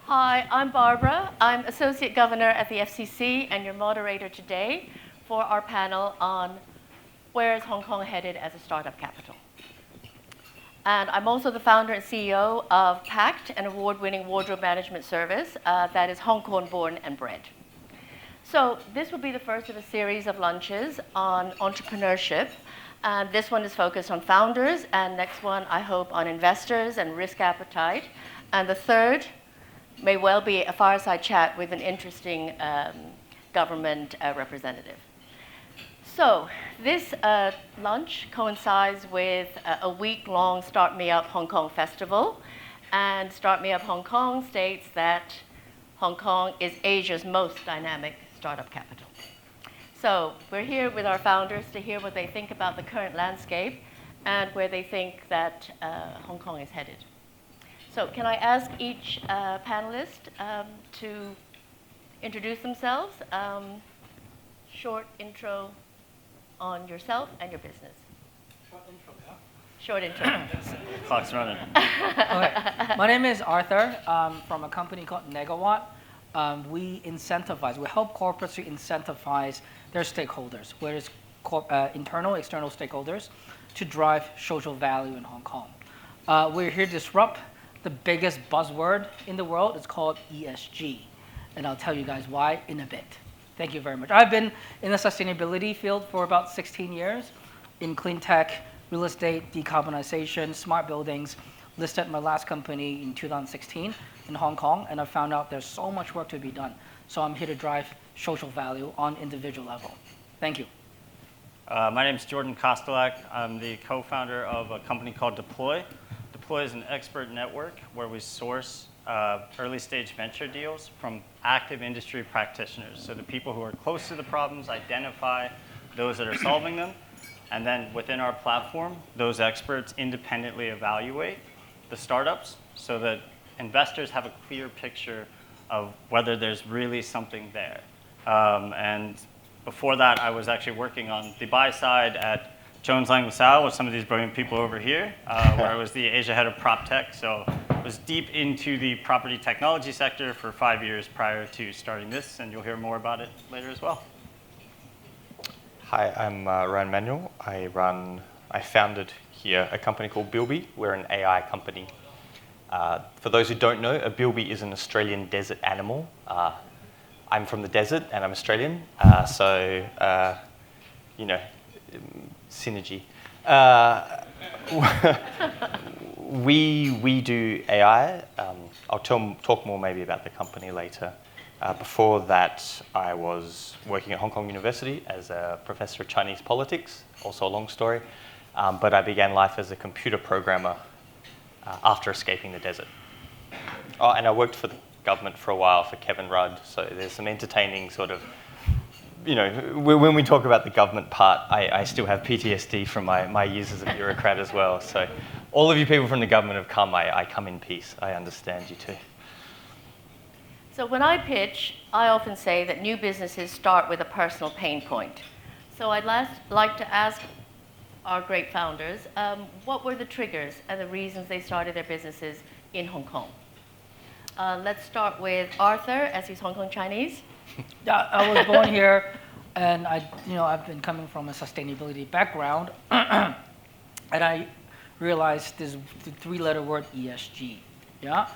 Hi, I'm Barbara. I'm Associate Governor at the FCC and your moderator today for our panel on where is Hong Kong headed as a startup capital. And I'm also the founder and CEO of PAKT, an award-winning wardrobe management service that is Hong Kong born and bred. So this will be the first of a series of lunches on entrepreneurship. And this one is focused on founders, and next one, I hope, on investors and risk appetite. And the third may well be a fireside chat with an interesting government representative. So this lunch coincides with a week-long Start Me Up Hong Kong festival. And Start Me Up Hong Kong states that Hong Kong is Asia's most dynamic startup capital. So we're here with our founders to hear what they think about the current landscape and where they think that Hong Kong is headed. So can I ask each panelist to introduce themselves? Short intro on yourself and your business. Short intro, yeah? Short intro. Clock's running. Okay. My name is Arthur from a company called Negawatt. We help corporates to incentivize their stakeholders, whether it's internal, external stakeholders, to drive social value in Hong Kong. We're here to disrupt the biggest buzzword in the world. It's called ESG. And I'll tell you guys why in a bit. Thank you very much. I've been in the sustainability field for about 16 years in clean tech, real estate, decarbonization, smart buildings. Listed my last company in 2016 in Hong Kong, and I found out there's so much work to be done. So I'm here to drive social value on individual level. Thank you. My name is Jordan Kostelak. I'm the co-founder of a company called Deploy. Deploy is an expert network where we source early stage venture deals from active industry practitioners. So the people who are close to the problems identify those that are solving them. And then within our platform, those experts independently evaluate the startups so that investors have a clear picture of whether there's really something there. And before that, I was actually working on the buy side at Jones Lang LaSalle with some of these brilliant people over here, where I was the Asia head of prop tech. So I was deep into the property technology sector for 5 years prior to starting this, and you'll hear more about it later as well. Hi, I'm Ryan Manuel. I founded here a company called Bilby. We're an AI company. For those who don't know, a bilby is an Australian desert animal. I'm from the desert and I'm Australian, synergy. We do AI. I'll talk more maybe about the company later. Before that, I was working at Hong Kong University as a professor of Chinese politics, also a long story. But I began life as a computer programmer after escaping the desert. Oh, and I worked for the government for a while for Kevin Rudd, so there's some entertaining sort of, when we talk about the government part, I still have PTSD from my years as a bureaucrat as well. So all of you people from the government have come, I come in peace. I understand you too. So when I pitch, I often say that new businesses start with a personal pain point. So I'd like to ask our great founders, what were the triggers and the reasons they started their businesses in Hong Kong? Let's start with Arthur, as he's Hong Kong Chinese. Yeah, I was born here, and I've been coming from a sustainability background, and I realized this the three-letter word ESG. Yeah,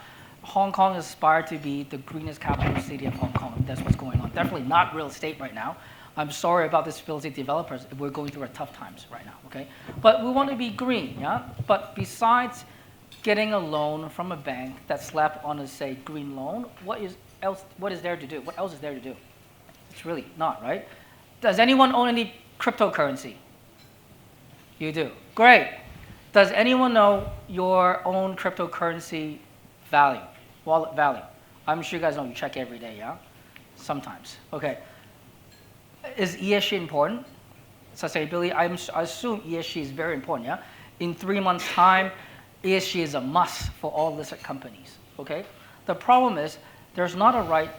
Hong Kong aspired to be the greenest capital city of Hong Kong. That's what's going on. Definitely not real estate right now. I'm sorry about this real estate developers. We're going through tough times right now, okay? But we want to be green, yeah? But besides getting a loan from a bank that slapped on a, say, green loan, what is there to do? What else is there to do? It's really not, right? Does anyone own any cryptocurrency? You do. Great. Does anyone know your own cryptocurrency value, wallet value? I'm sure you guys know you check every day, yeah? Sometimes, okay. Is ESG important? Sustainability, I assume ESG is very important, yeah? In 3 months' time, ESG is a must for all listed companies, okay? The problem is there's not a right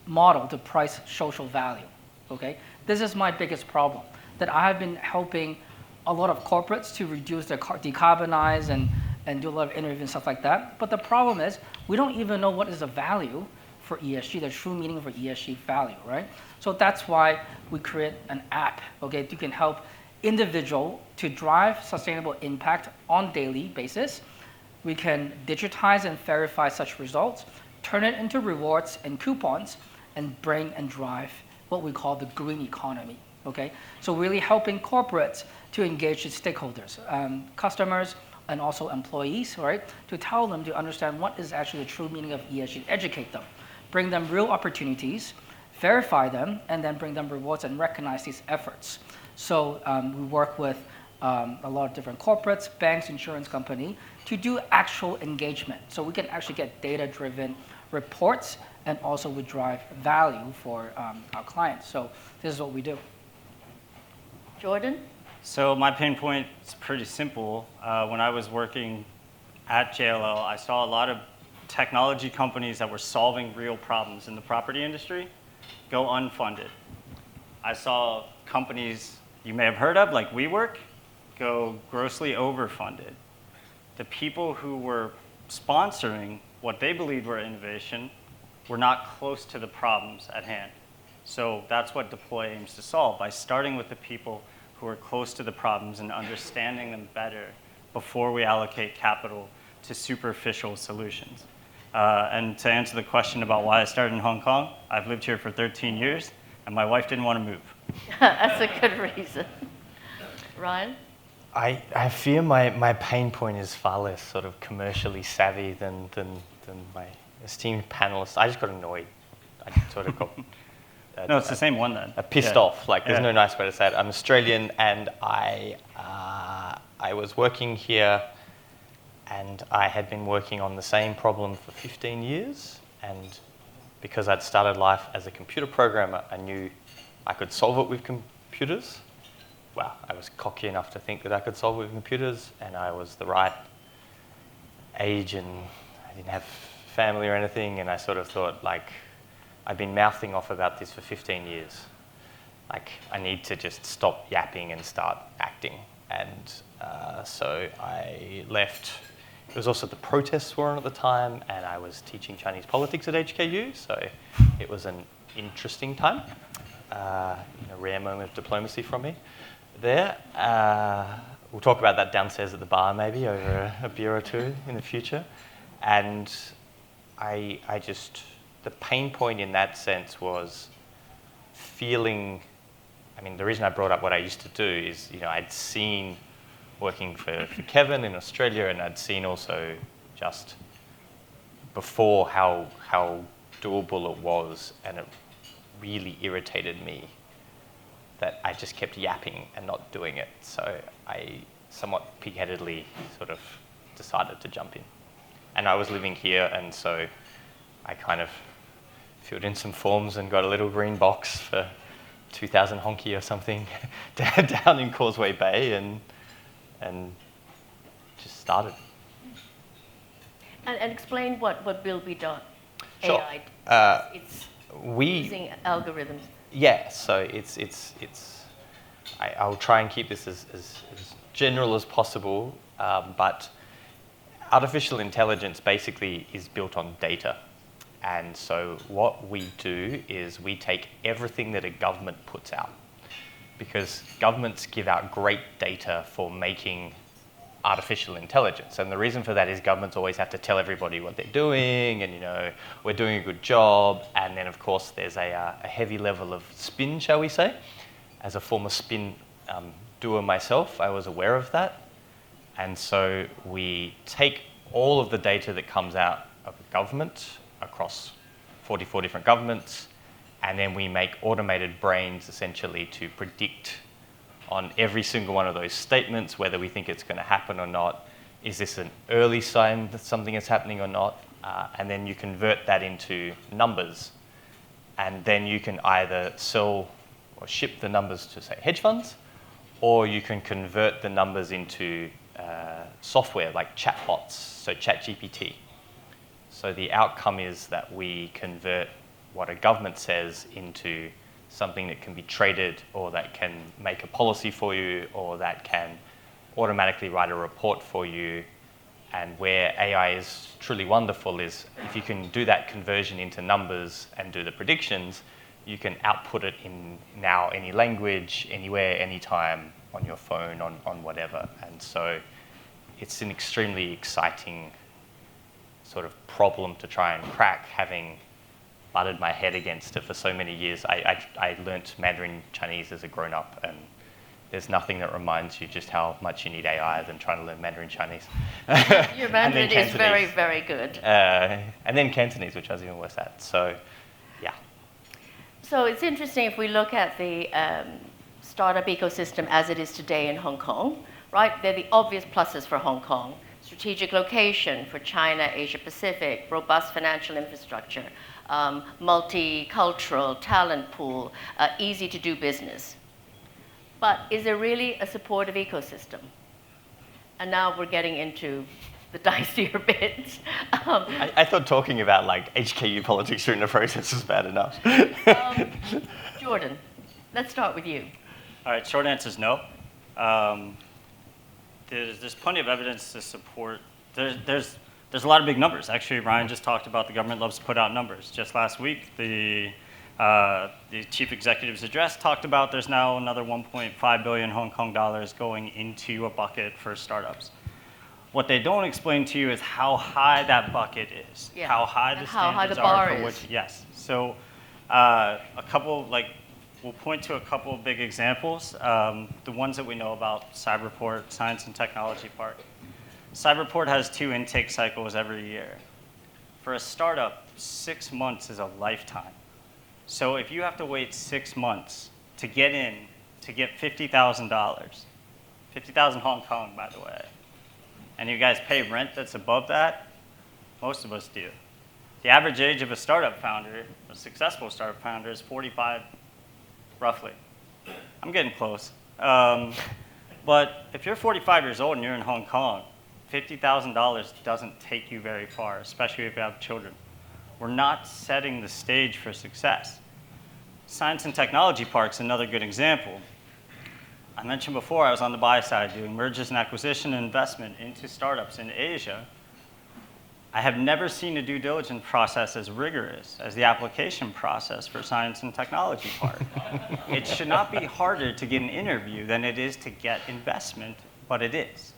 model to price social value, okay? This is my biggest problem, that I have been helping a lot of corporates to reduce their decarbonize and and do a lot of interviews and stuff like that. But the problem is we don't even know what is the value for ESG, the true meaning for ESG value, right? So that's why we create an app, okay, that can help individual to drive sustainable impact on daily basis. We can digitize and verify such results, turn it into rewards and coupons, and bring and drive what we call the green economy, okay? So really helping corporates to engage with stakeholders, customers, and also employees, right? To tell them to understand what is actually the true meaning of ESG, educate them, bring them real opportunities, verify them, and then bring them rewards and recognize these efforts. So we work with a lot of different corporates, banks, insurance company to do actual engagement. So we can actually get data-driven reports, and also we drive value for our clients. So this is what we do. Jordan? So my pain point is pretty simple. When I was working at JLL, I saw a lot of technology companies that were solving real problems in the property industry go unfunded. I saw companies you may have heard of, like WeWork, go grossly overfunded. The people who were sponsoring what they believed were innovation were not close to the problems at hand. So that's what Deploy aims to solve, by starting with the people who are close to the problems and understanding them better before we allocate capital to superficial solutions. And to answer the question about why I started in Hong Kong, I've lived here for 13 years, and my wife didn't want to move. That's a good reason. Ryan? I fear my pain point is far less sort of commercially savvy than my esteemed panelists. I just got annoyed. I sort of got... No, it's the same one then. Pissed off. Like, there's no nice way to say it. I'm Australian, and I was working here, and I had been working on the same problem for 15 years. And because I'd started life as a computer programmer, I knew I could solve it with computers. Well, I was cocky enough to think that I could solve it with computers, and I was the right age, and I didn't have family or anything, and I sort of thought, like, I've been mouthing off about this for 15 years. Like, I need to just stop yapping and start acting. And so I left. It was also the protests were on at the time, and I was teaching Chinese politics at HKU, so it was an interesting time. A rare moment of diplomacy from me there. We'll talk about that downstairs at the bar maybe over a beer or two in the future. And I just... The pain point in that sense was feeling, I mean, the reason I brought up what I used to do is, I'd seen working for Kevin in Australia, and I'd seen also just before how doable it was, and it really irritated me that I just kept yapping and not doing it. So I somewhat pig-headedly sort of decided to jump in. And I was living here, and so I kind of filled in some forms and got a little green box for 2,000 honky or something down in Causeway Bay, and just started. And explain what will be done. Sure. AI. It's We using algorithms. Yeah, so I'll try and keep this as general as possible, but artificial intelligence basically is built on data. And so what we do is we take everything that a government puts out, because governments give out great data for making artificial intelligence. And the reason for that is governments always have to tell everybody what they're doing, and we're doing a good job. And then of course there's a heavy level of spin, shall we say. As a former spin doer myself, I was aware of that. And so we take all of the data that comes out of the government across 44 different governments, and then we make automated brains essentially to predict on every single one of those statements whether we think it's going to happen or not. Is this an early sign that something is happening or not? And then you convert that into numbers, and then you can either sell or ship the numbers to, say, hedge funds, or you can convert the numbers into software like chatbots, so ChatGPT. So the outcome is that we convert what a government says into something that can be traded, or that can make a policy for you, or that can automatically write a report for you. And where AI is truly wonderful is if you can do that conversion into numbers and do the predictions, you can output it in now any language, anywhere, anytime, on your phone, on whatever. And so it's an extremely exciting sort of problem to try and crack, having butted my head against it for so many years. I learnt Mandarin Chinese as a grown-up, and there's nothing that reminds you just how much you need AI than trying to learn Mandarin Chinese. Your Mandarin is very, very good. And then Cantonese, which I was even worse at. So, yeah. So it's interesting if we look at the startup ecosystem as it is today in Hong Kong, right? They're the obvious pluses for Hong Kong. Strategic location for China, Asia Pacific, robust financial infrastructure, multicultural talent pool, easy to do business. But is there really a supportive ecosystem? And now we're getting into the dicier bits. I thought talking about like HKU politics during the process was bad enough. Jordan, let's start with you. All right, short answer is no. There's plenty of evidence to support. There's a lot of big numbers. Actually, Ryan just talked about the government loves to put out numbers. Just last week, the chief executive's address talked about there's now another 1.5 billion Hong Kong dollars going into a bucket for startups. What they don't explain to you is how high that bucket is, Yeah. how high the And how high standards the bar are for is. which, yes. So a couple, we'll point to a couple of big examples. The ones that we know about, Cyberport, Science and Technology Park. Cyberport has 2 intake cycles every year. For a startup, 6 months is a lifetime. So if you have to wait 6 months to get in, to get $50,000, 50,000 Hong Kong, by the way, and you guys pay rent that's above that, most of us do. The average age of a startup founder, a successful startup founder, is 45, roughly. I'm getting close. But if you're 45 years old and you're in Hong Kong, $50,000 doesn't take you very far, especially if you have children. We're not setting the stage for success. Science and Technology Park's another good example. I mentioned before I was on the buy side doing mergers and acquisition and investment into startups in Asia. I have never seen a due diligence process as rigorous as the application process for Science and Technology Park. It should not be harder to get an interview than it is to get investment, but it is.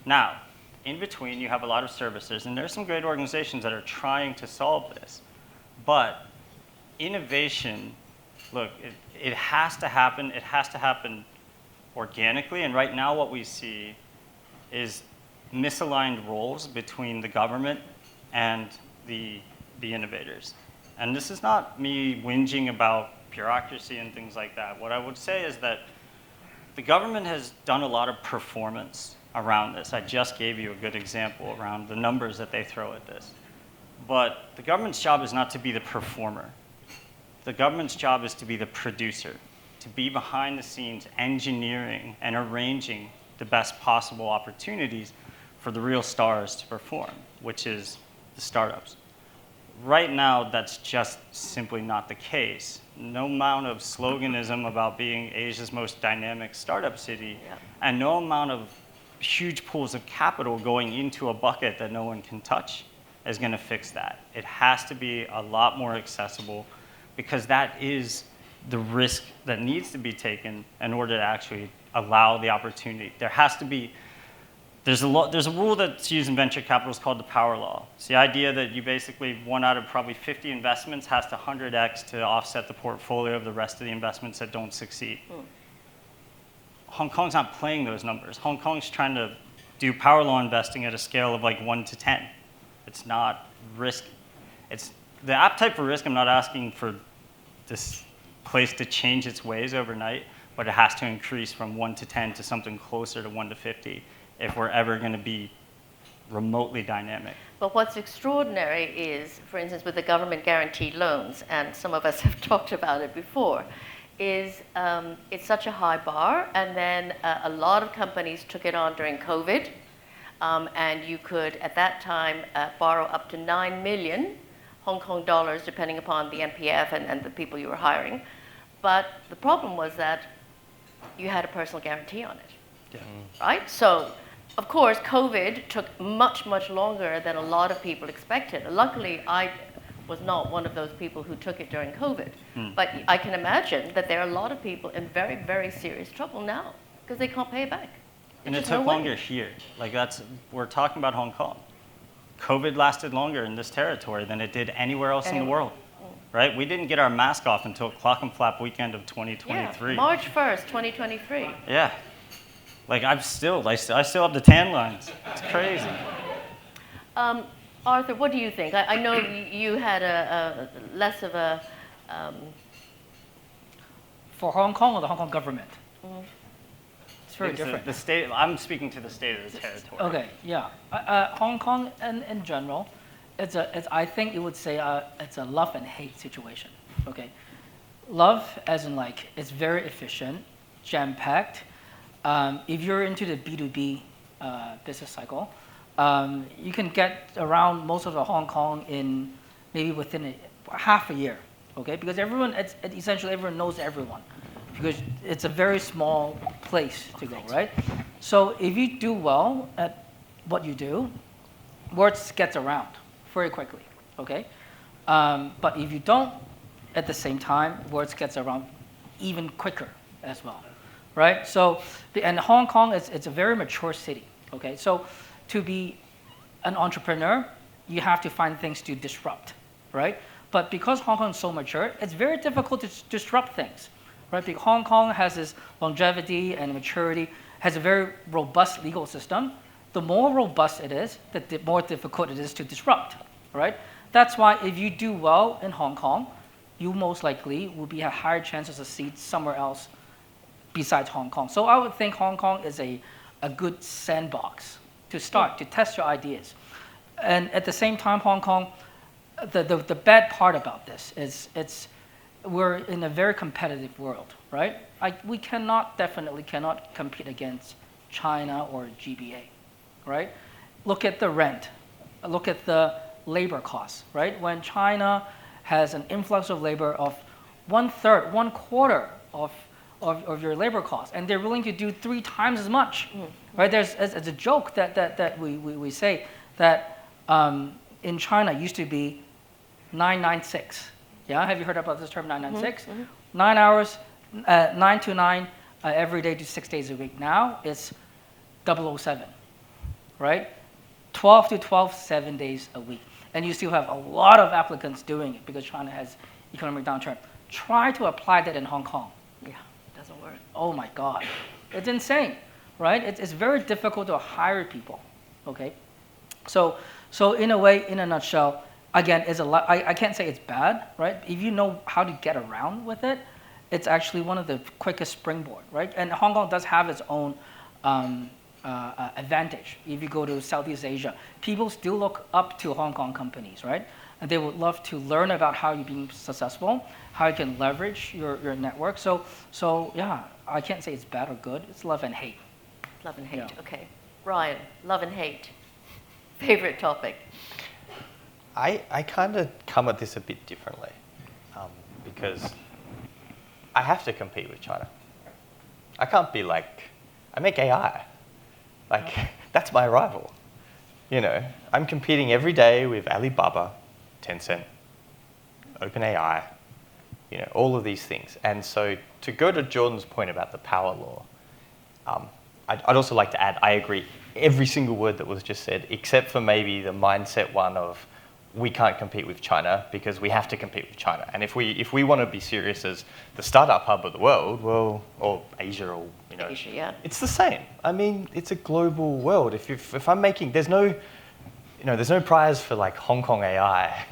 Now, in between, you have a lot of services, and there's some great organizations that are trying to solve this. But innovation, look, it has to happen. It has to happen organically, and right now what we see is misaligned roles between the government and the innovators. And this is not me whinging about bureaucracy and things like that. What I would say is that the government has done a lot of performance around this. I just gave you a good example around the numbers that they throw at this. But the government's job is not to be the performer. The government's job is to be the producer, to be behind the scenes engineering and arranging the best possible opportunities for the real stars to perform, which is the startups. Right now, that's just simply not the case. No amount of sloganism about being Asia's most dynamic startup city, and no amount of huge pools of capital going into a bucket that no one can touch is going to fix that. It has to be a lot more accessible, because that is the risk that needs to be taken in order to actually allow the opportunity. There has to be, there's a rule that's used in venture capital, it's called the power law. It's the idea that you basically, 1 out of probably 50 investments has to 100x to offset the portfolio of the rest of the investments that don't succeed. Hong Kong's not playing those numbers. Hong Kong's trying to do power law investing at a scale of like 1 to 10. It's not risk. It's the appetite for risk. I'm not asking for this place to change its ways overnight, but it has to increase from 1 to 10 to something closer to 1 to 50 if we're ever going to be remotely dynamic. But what's extraordinary is, for instance, with the government guaranteed loans, and some of us have talked about it before, is it's such a high bar, and then a lot of companies took it on during COVID, and you could, at that time, borrow up to 9 million Hong Kong dollars, depending upon the MPF and the people you were hiring. But the problem was that you had a personal guarantee on it, right? So of course, COVID took much, much longer than a lot of people expected. Luckily, I was not one of those people who took it during COVID. But I can imagine that there are a lot of people in very, very serious trouble now because they can't pay it back. And it There's took no way. longer here. Like we're talking about Hong Kong. COVID lasted longer in this territory than it did anywhere else in the world, right? We didn't get our mask off until Clock and Flap weekend of 2023. Yeah, March 1st, 2023. Yeah. Like I still have the tan lines. It's crazy. Arthur, what do you think? I know you had a less of a... For Hong Kong or the Hong Kong government? It's very Because different. The state. I'm speaking to the state of the territory. Okay, yeah. Hong Kong in general, I think it would say it's a love and hate situation. Okay, love as in like it's very efficient, jam-packed. If you're into the B2B business cycle, you can get around most of the Hong Kong in maybe within half a year. Okay, because essentially everyone knows everyone, because it's a very small place to go, right? So if you do well at what you do, word gets around very quickly, okay? But if you don't, at the same time, word gets around even quicker as well, right? So, and Hong Kong it's a very mature city, okay? So to be an entrepreneur, you have to find things to disrupt, right? But because Hong Kong is so mature, it's very difficult to disrupt things, right? Because Hong Kong has this longevity and maturity, has a very robust legal system. The more robust it is, the more difficult it is to disrupt, right? That's why if you do well in Hong Kong, you most likely will have higher chances of succeed somewhere else besides Hong Kong. So I would think Hong Kong is a good sandbox to start, to test your ideas. And at the same time, Hong Kong, the bad part about this is we're in a very competitive world, right? We definitely cannot compete against China or GBA, right? Look at the rent, look at the labor costs, right? When China has an influx of labor of 1/3, 1/4 of your labor costs, and they're willing to do 3 times as much, right? There's as a joke that we say that in China used to be 996. Yeah, have you heard about this term 996? 9 hours, 9 to 9 every day to 6 days a week. Now it's 007, right? 12 to 12, 7 days a week. And you still have a lot of applicants doing it because China has economic downturn. Try to apply that in Hong Kong. Yeah, doesn't work. Oh my God, it's insane, right? It's very difficult to hire people, okay? So in a way, in a nutshell, again, I can't say it's bad, right? If you know how to get around with it, it's actually one of the quickest springboard, right? And Hong Kong does have its own advantage. If you go to Southeast Asia, people still look up to Hong Kong companies, right? And they would love to learn about how you're being successful, how you can leverage your network. So yeah, I can't say it's bad or good. It's love and hate. Love and hate, Yeah. okay. Ryan, love and hate. Favorite topic? I kind of come at this a bit differently because I have to compete with China. I can't be like, I make AI. Like, that's my rival. You know, I'm competing every day with Alibaba, Tencent, OpenAI, you know, all of these things. And so to go to Jordan's point about the power law, I'd also like to add, I agree every single word that was just said, except for maybe the mindset one of we can't compete with China because we have to compete with China. And if we want to be serious as the startup hub of the world, well, or Asia, or you know, Asia, yeah. it's the same. I mean, it's a global world. If I'm making, there's no prize for like Hong Kong AI.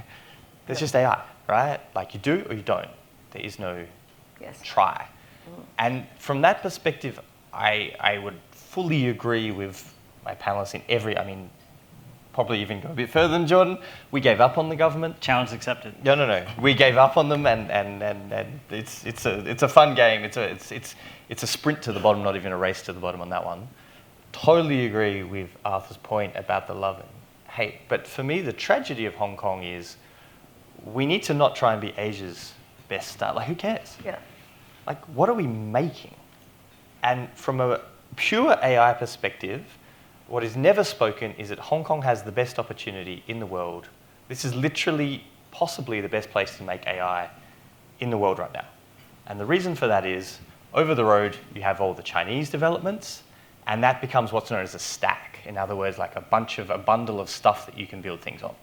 There's just AI, right? Like you do or you don't. There is no try. And from that perspective, I would fully agree with my panelists in every, I mean, probably even go a bit further than Jordan. We gave up on the government. Challenge accepted. No. We gave up on them, and it's a fun game. It's a sprint to the bottom, not even a race to the bottom on that one. Totally agree with Arthur's point about the love and hate. But for me, the tragedy of Hong Kong is we need to not try and be Asia's best star. Like, who cares? Yeah. Like, what are we making? And from a pure AI perspective, what is never spoken is that Hong Kong has the best opportunity in the world. This is literally possibly the best place to make AI in the world right now. And the reason for that is, over the road, you have all the Chinese developments, and that becomes what's known as a stack. In other words, like a bundle of stuff that you can build things on.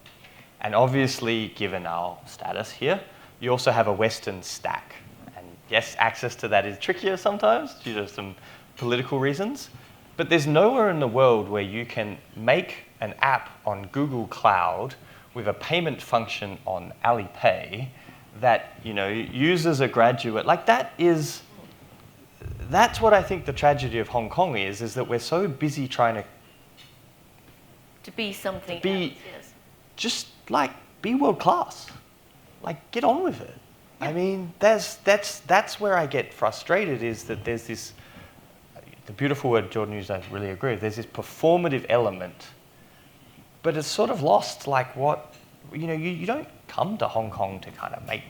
And obviously, given our status here, you also have a Western stack. And yes, access to that is trickier sometimes due to some political reasons. But there's nowhere in the world where you can make an app on Google Cloud with a payment function on Alipay that uses a graduate. Like that's what I think the tragedy of Hong Kong is that we're so busy trying To be something be else, yes. just like be world class. Like get on with it. Yeah. I mean, that's where I get frustrated is that there's this, the beautiful word Jordan used, I really agree with, there's this performative element, but it's sort of lost like what, you don't come to Hong Kong to kind of make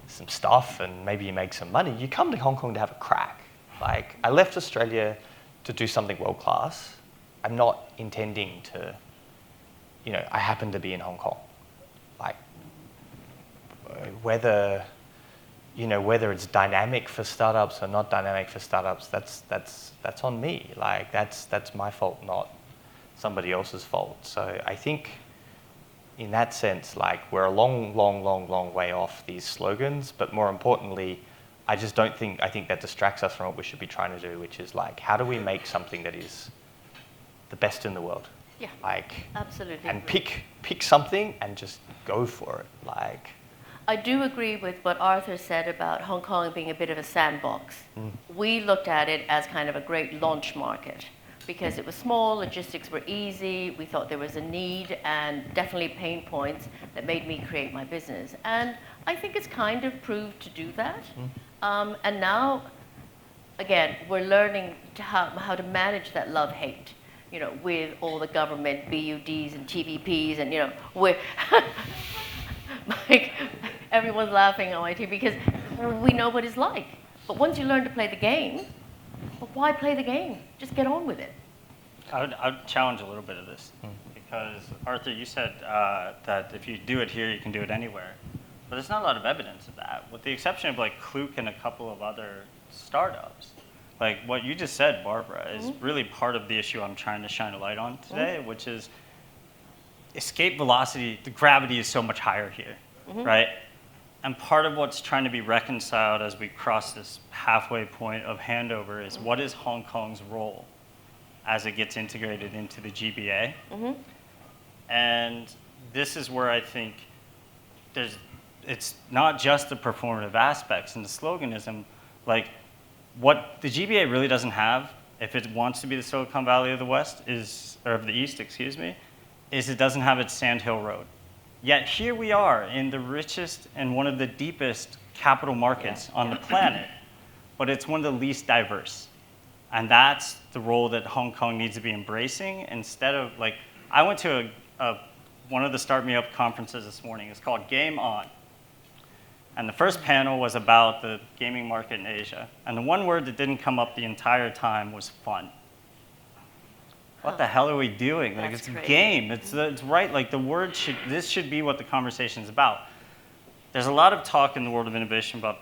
some stuff and maybe you make some money. You come to Hong Kong to have a crack. Like, I left Australia to do something world class. I'm not intending to, I happen to be in Hong Kong. Like, whether it's dynamic for startups or not dynamic for startups, that's on me. Like, that's my fault, not somebody else's fault. So I think in that sense, like, we're a long way off these slogans, but more importantly, I think that distracts us from what we should be trying to do, which is like, how do we make something that is the best in the world? Yeah, like, absolutely. And pick something and just go for it. Like, I do agree with what Arthur said about Hong Kong being a bit of a sandbox. We looked at it as kind of a great launch market because it was small, logistics were easy, we thought there was a need and definitely pain points that made me create my business. And I think it's kind of proved to do that. And now, again, we're learning how to manage that love-hate, with all the government BUDs and TVPs and, we're like, everyone's laughing on my team because we know what it's like. But once you learn to play the game, well, why play the game? Just get on with it. I would challenge a little bit of this because, Arthur, you said that if you do it here, you can do it anywhere. But there's not a lot of evidence of that, with the exception of like Klook and a couple of other startups. Like what you just said, Barbara, is really part of the issue I'm trying to shine a light on today, which is escape velocity, the gravity is so much higher here, right? And part of what's trying to be reconciled as we cross this halfway point of handover is what is Hong Kong's role as it gets integrated into the GBA? And this is where I think it's not just the performative aspects and the sloganism. Like, what the GBA really doesn't have, if it wants to be the Silicon Valley of the West, or of the East, excuse me, is it doesn't have its Sand Hill Road. Yet here we are in the richest and one of the deepest capital markets on the planet, but it's one of the least diverse. And that's the role that Hong Kong needs to be embracing instead of, like, I went to one of the Start Me Up conferences this morning. It's called Game On. And the first panel was about the gaming market in Asia. And the one word that didn't come up the entire time was fun. What the hell are we doing? Like, it's a game. It's right. Like, this should be what the conversation is about. There's a lot of talk in the world of innovation about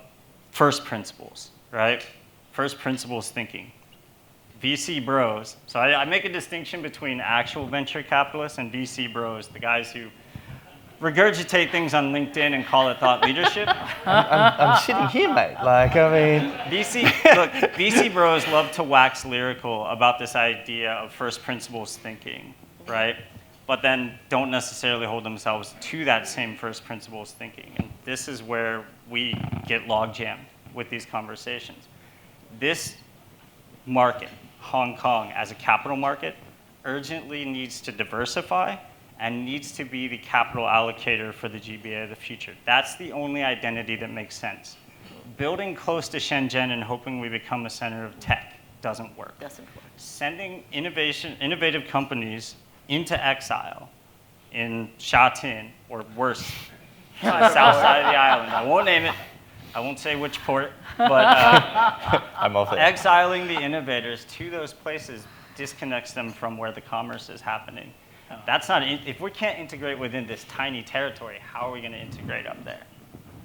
first principles, right? First principles thinking. VC bros. So I make a distinction between actual venture capitalists and VC bros, the guys who regurgitate things on LinkedIn and call it thought leadership. I'm sitting here, mate. Like, I mean... VC bros love to wax lyrical about this idea of first principles thinking, right? But then don't necessarily hold themselves to that same first principles thinking. And this is where we get log jammed with these conversations. This market, Hong Kong, as a capital market, urgently needs to diversify and needs to be the capital allocator for the GBA of the future. That's the only identity that makes sense. Building close to Shenzhen and hoping we become a center of tech doesn't work. Sending innovative companies into exile in Sha Tin, or worse, on the south side of the island. I won't name it. I won't say which port, but I'm off it. Exiling the innovators to those places disconnects them from where the commerce is happening. That's not, if we can't integrate within this tiny territory, how are we going to integrate up there,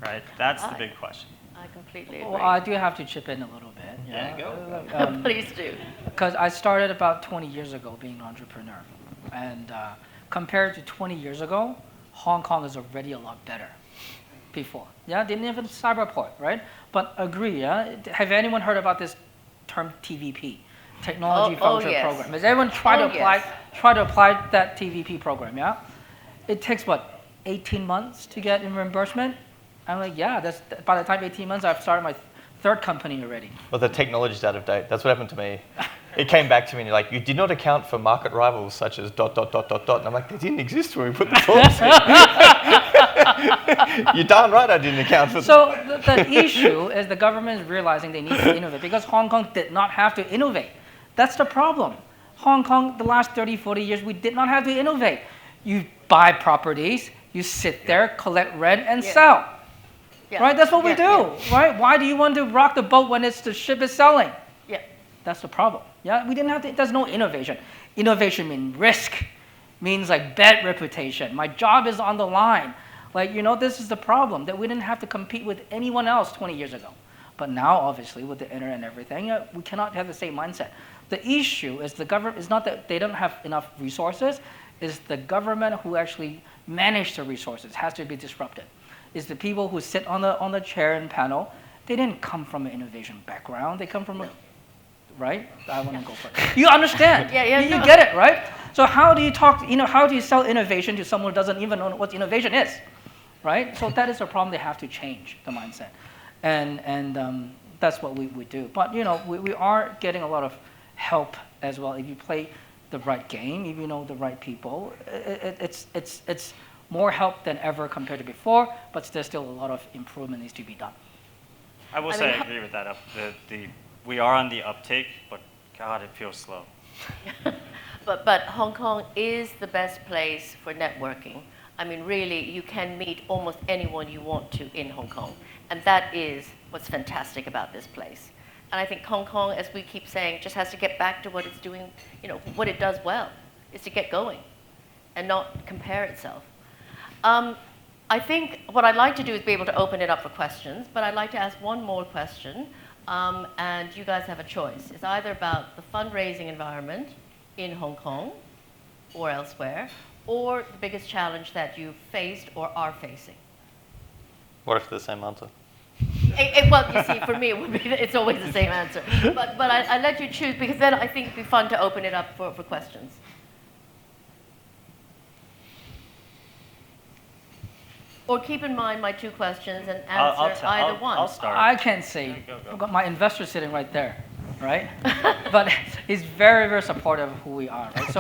right? That's the big question. I completely agree. Well, I do have to chip in a little bit. Yeah, go. Please do. Because I started about 20 years ago being an entrepreneur. And compared to 20 years ago, Hong Kong is already a lot better before. Yeah, didn't even cyberport, right? But agree, yeah? Have anyone heard about this term TVP? Technology Voucher Program. Has everyone tried to apply that TVP program, yeah? It takes, what, 18 months to get in reimbursement? I'm like, yeah, that's, by the time 18 months, I've started my third company already. Well, the technology's out of date. That's what happened to me. It came back to me and you're like, you did not account for market rivals such as ... And I'm like, they didn't exist when we put the forms in. You're darn right I didn't account for them. So the issue is the government is realizing they need to innovate because Hong Kong did not have to innovate. That's the problem. Hong Kong, the last 30, 40 years, we did not have to innovate. You buy properties, you sit there, collect rent, and sell. Yeah. Right? That's what we do, right? Why do you want to rock the boat when the ship is selling? Yeah. That's the problem. Yeah, we didn't have to, there's no innovation. Innovation means risk, means like bad reputation. My job is on the line. Like, you know, this is the problem, that we didn't have to compete with anyone else 20 years ago. But now, obviously, with the internet and everything, we cannot have the same mindset. The issue is the government, it's not that they don't have enough resources, it's the government who actually manage the resources has to be disrupted. It's the people who sit on the chair and panel, they didn't come from an innovation background, they come from a, right? I want to go first. You understand? You get it, right? So how do you talk, you know, how do you sell innovation to someone who doesn't even know what innovation is, right? So that is a problem they have to change, the mindset. And that's what we do. But, you know, we are getting a lot of help as well. If you play the right game, if you know the right people, it's more help than ever compared to before, but there's still a lot of improvement needs to be done. I will say I agree with that. We are on the uptake, but God, it feels slow. But Hong Kong is the best place for networking. I mean, really, you can meet almost anyone you want to in Hong Kong. And that is what's fantastic about this place. And I think Hong Kong, as we keep saying, just has to get back to what it's doing, you know, what it does well, is to get going and not compare itself. I think what I'd like to do is be able to open it up for questions, but I'd like to ask one more question, and you guys have a choice. It's either about the fundraising environment in Hong Kong or elsewhere, or the biggest challenge that you've faced or are facing. What if the same answer? Well, you see, for me, it's always the same answer. But I let you choose, because then I think it'd be fun to open it up for questions. Or keep in mind my two questions and answer either one. I'll start. I can say, Go. I've got my investor sitting right there, right? But he's very, very supportive of who we are, right?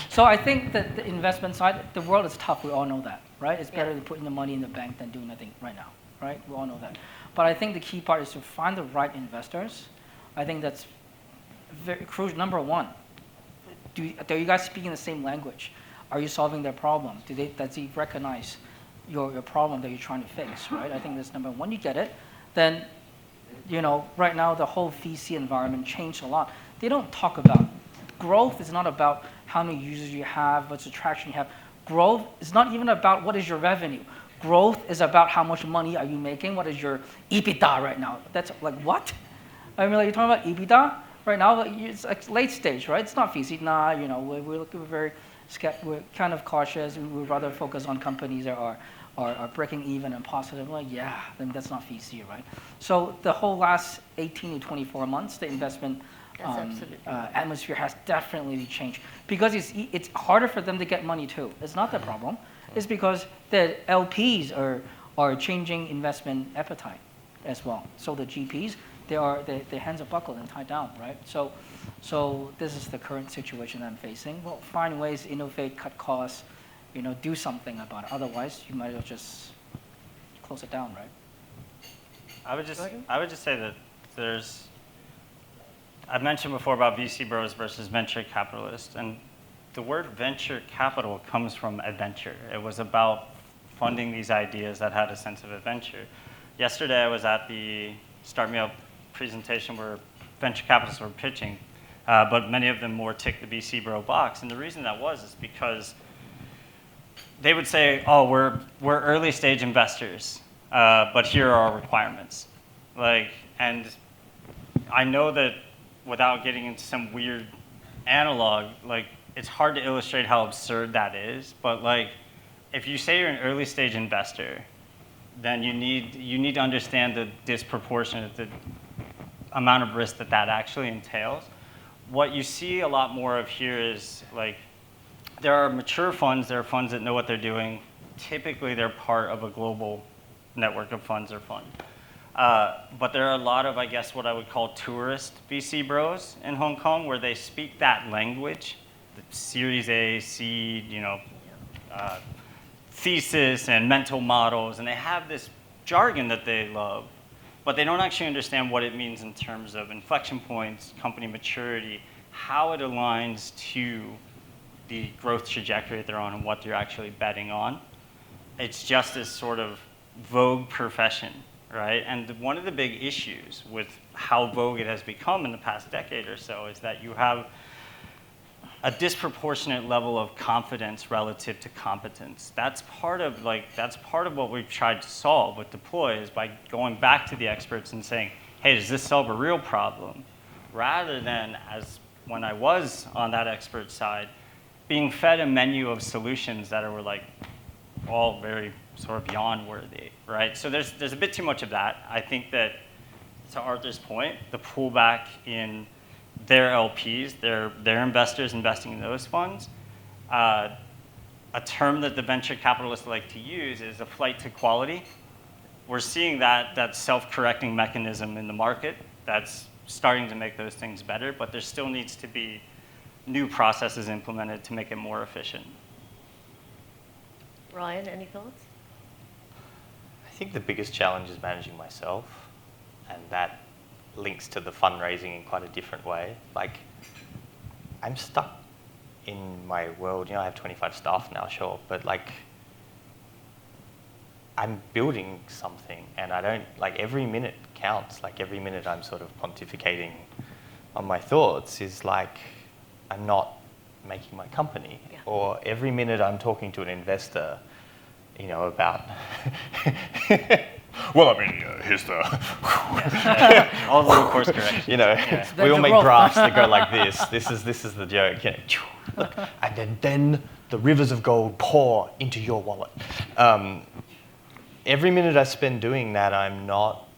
So I think that the investment side, the world is tough. We all know that, right? It's better than putting the money in the bank than doing nothing right now, right? We all know that. But I think the key part is to find the right investors. I think that's very crucial. Number one, do you guys speaking the same language? Are you solving their problem? Does he recognize your problem that you're trying to fix, right? I think that's number one. When you get it, then, you know, right now the whole VC environment changed a lot. They don't talk about growth. Is not about how many users you have, what's the traction you have. Growth is not even about what is your revenue. Growth is about how much money are you making, what is your EBITDA right now. That's like, what? I mean, like, you're talking about EBITDA right now, it's like late stage, right? It's not VC. Nah, you know, we're kind of cautious. We would rather focus on companies that are breaking even and positive. Like, yeah, then that's not VC, right? So the whole last 18 to 24 months, the investment atmosphere has definitely changed, because it's harder for them to get money too. It's not the problem. It's because the LPs are changing investment appetite as well. So the GPs, their hands are buckled and tied down, right? So this is the current situation I'm facing. Well, find ways to innovate, cut costs, you know, do something about it. Otherwise, you might as well just close it down, right? I would just say that I've mentioned before about VC bros versus venture capitalists, and the word venture capital comes from adventure. It was about funding these ideas that had a sense of adventure. Yesterday, I was at the StartmeupHK presentation where venture capitalists were pitching, but many of them more tick the VC bro box. And the reason that was is because they would say, oh, we're early stage investors, but here are our requirements. And I know that without getting into some weird analog, it's hard to illustrate how absurd that is, but if you say you're an early stage investor, then you need to understand the disproportionate the amount of risk that actually entails. What you see a lot more of here is there are mature funds, there are funds that know what they're doing. Typically, they're part of a global network of funds or fund. But there are a lot of, I guess, what I would call tourist VC bros in Hong Kong, where they speak that language, the Series A, seed, thesis and mental models, and they have this jargon that they love, but they don't actually understand what it means in terms of inflection points, company maturity, how it aligns to the growth trajectory that they're on and what they're actually betting on. It's just this sort of vogue profession, right? And one of the big issues with how vogue it has become in the past decade or so is that you have a disproportionate level of confidence relative to competence. That's part of what we've tried to solve with Deploy, is by going back to the experts and saying, hey, does this solve a real problem? Rather than, as when I was on that expert side, being fed a menu of solutions that are all very sort of beyond worthy, right? So there's a bit too much of that. I think that, to Arthur's point, the pullback in their LPs, their investors investing in those funds, a term that the venture capitalists like to use is a flight to quality. We're seeing that self-correcting mechanism in the market that's starting to make those things better, but there still needs to be new processes implemented to make it more efficient. Ryan, any thoughts? I think the biggest challenge is managing myself, and that links to the fundraising in quite a different way. I'm stuck in my world. I have 25 staff now, sure, but I'm building something, and I don't, every minute counts. Every minute I'm sort of pontificating on my thoughts is I'm not making my company. Yeah. Or every minute I'm talking to an investor, about, well, I mean, here's the... All the little course corrections. We all make graphs that go like this. This is the joke. And then the rivers of gold pour into your wallet. Every minute I spend doing that, I'm not,